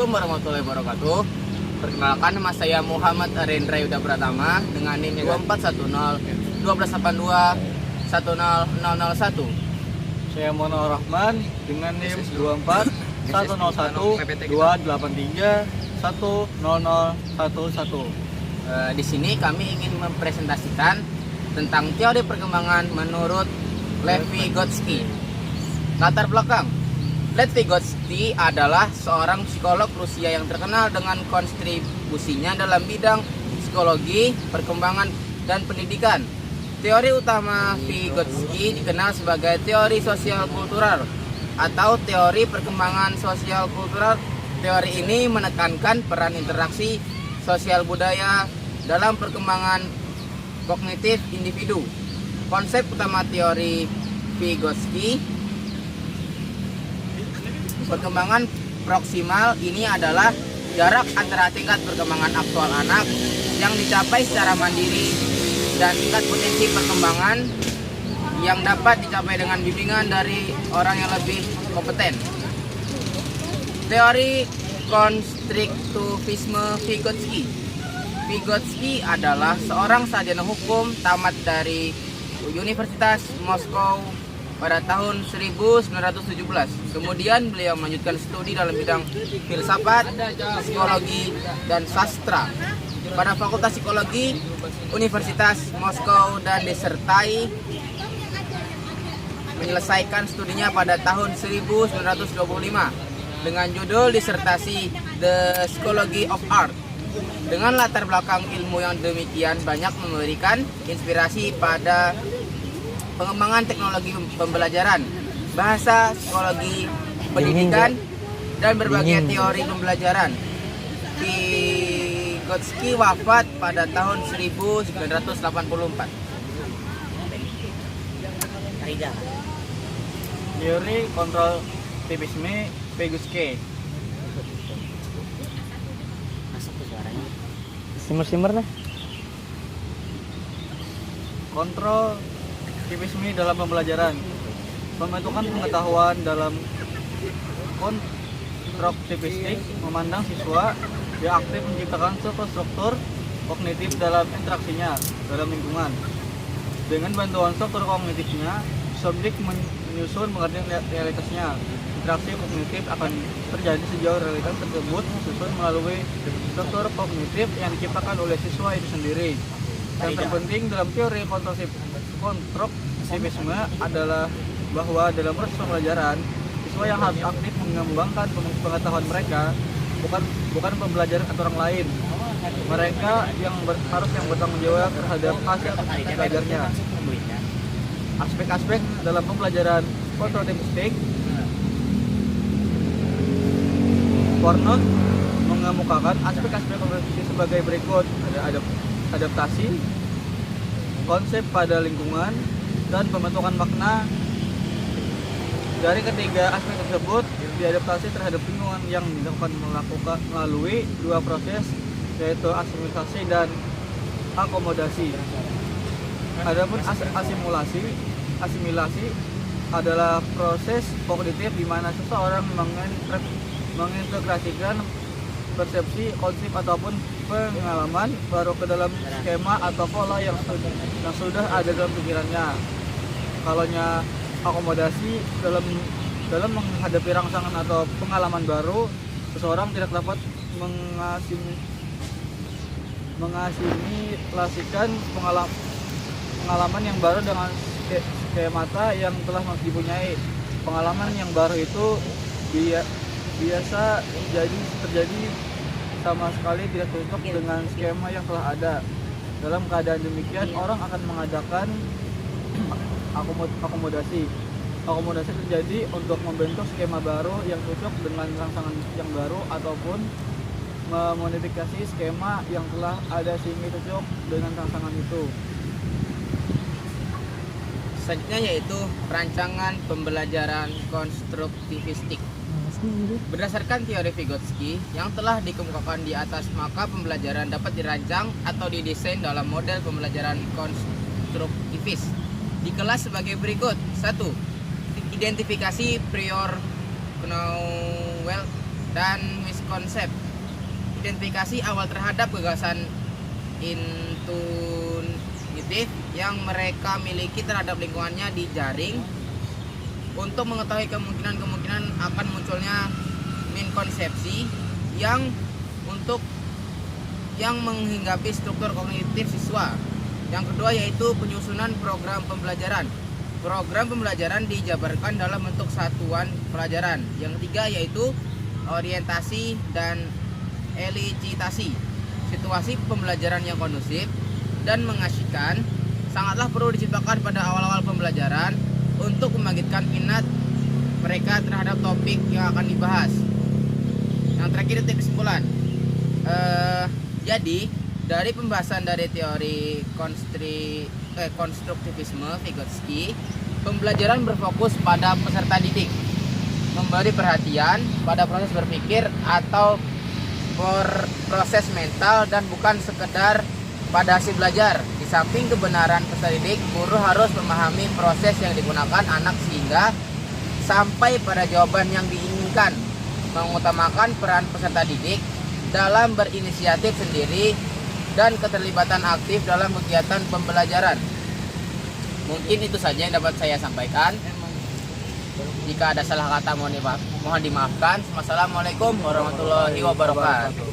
Assalamualaikum warahmatullahi wabarakatuh. Perkenalkan, nama saya Muhammad Arendra Yuda Pratama dengan NIM 2410 1282 10001. Saya Monor Rahman dengan NIM 24 101 283 10011. Di sini kami ingin mempresentasikan tentang teori perkembangan menurut Lev Vygotsky. Latar belakang: Lev Vygotsky adalah seorang psikolog Rusia yang terkenal dengan kontribusinya dalam bidang psikologi, perkembangan, dan pendidikan. Teori utama Vygotsky dikenal sebagai teori sosial kultural atau teori perkembangan sosial kultural. Teori ini menekankan peran interaksi sosial budaya dalam perkembangan kognitif individu. Konsep utama teori Vygotsky, perkembangan proksimal, ini adalah jarak antara tingkat perkembangan aktual anak yang dicapai secara mandiri dan tingkat potensi perkembangan yang dapat dicapai dengan bimbingan dari orang yang lebih kompeten. Teori konstruktivisme Vygotsky. Vygotsky adalah seorang sarjana hukum tamat dari Universitas Moskow pada tahun 1917. Kemudian beliau melanjutkan studi dalam bidang filsafat, psikologi, dan sastra pada Fakultas Psikologi Universitas Moskow dan disertai menyelesaikan studinya pada tahun 1925 dengan judul disertasi The Psychology of Art. Dengan latar belakang ilmu yang demikian banyak memberikan inspirasi pada pengembangan teknologi pembelajaran, bahasa, psikologi, pendidikan, dan berbagai teori pembelajaran. Vygotsky wafat pada tahun 1984. Teori kontrol tipisme Vygotsky. Simmer lah. Kontrol tipisme dalam pembelajaran. Pembentukan pengetahuan dalam konstruktivistik memandang siswa yang aktif menciptakan suatu struktur kognitif dalam interaksinya dalam lingkungan. Dengan bantuan struktur kognitifnya, subjek menyusun pengertian realitasnya. Interaksi kognitif akan terjadi sejauh realitas tersebut disusun melalui struktur kognitif yang diciptakan oleh siswa itu sendiri. Yang terpenting dalam teori konstruktivisme adalah bahwa dalam proses pembelajaran, siswa yang harus aktif mengembangkan pengetahuan mereka, bukan pembelajaran atau orang lain. Mereka yang harus bertanggung jawab terhadap hasil belajarnya. Aspek-aspek dalam pembelajaran konstruktivistik, Pornot mengemukakan aspek-aspek konstruktivistik sebagai berikut: ada adaptasi, konsep pada lingkungan, dan pembentukan makna. Dari ketiga aspek tersebut, diadaptasi terhadap lingkungan yang dilakukan melalui dua proses, yaitu asimilasi dan akomodasi. Adapun asimilasi adalah proses kognitif di mana seseorang mengintegrasikan persepsi, konsep ataupun pengalaman baru ke dalam skema atau pola yang sudah ada dalam pikirannya. Kalaunya akomodasi dalam menghadapi rangsangan atau pengalaman baru, seseorang tidak dapat mengasimilasikan pengalaman yang baru dengan skemata yang telah dipunyai. Pengalaman yang baru itu biasa terjadi sama sekali tidak cocok dengan skema yang telah ada. Dalam keadaan demikian, orang akan mengadakan akomodasi. Akomodasi terjadi untuk membentuk skema baru yang cocok dengan rangsangan yang baru ataupun memodifikasi skema yang telah ada sehingga cocok dengan rangsangan itu. Selanjutnya yaitu perancangan pembelajaran konstruktivistik. Berdasarkan teori Vygotsky yang telah dikemukakan di atas, maka pembelajaran dapat dirancang atau didesain dalam model pembelajaran konstruktivis. Dikelas sebagai berikut: 1. Identifikasi prior Knowledge dan miskonsep. Identifikasi awal terhadap gagasan intuitif yang mereka miliki terhadap lingkungannya di jaring untuk mengetahui kemungkinan-kemungkinan akan munculnya minkonsepsi yang menghinggapi struktur kognitif siswa. Yang kedua yaitu penyusunan program pembelajaran. Program pembelajaran dijabarkan dalam bentuk satuan pelajaran. Yang ketiga yaitu orientasi dan elicitasi. Situasi pembelajaran yang kondusif dan mengasyikkan sangatlah perlu diciptakan pada awal-awal pembelajaran untuk membangkitkan minat mereka terhadap topik yang akan dibahas. Yang terakhir itu kesimpulan. Jadi dari pembahasan dari teori konstruktivisme Vygotsky, pembelajaran berfokus pada peserta didik, memberi perhatian pada proses berpikir atau proses mental dan bukan sekedar pada hasil belajar. Di samping kebenaran peserta didik, guru harus memahami proses yang digunakan anak sehingga sampai pada jawaban yang diinginkan, mengutamakan peran peserta didik dalam berinisiatif sendiri dan keterlibatan aktif dalam kegiatan pembelajaran. Mungkin itu saja yang dapat saya sampaikan. Jika ada salah kata mohon dimaafkan. Wassalamualaikum warahmatullahi wabarakatuh.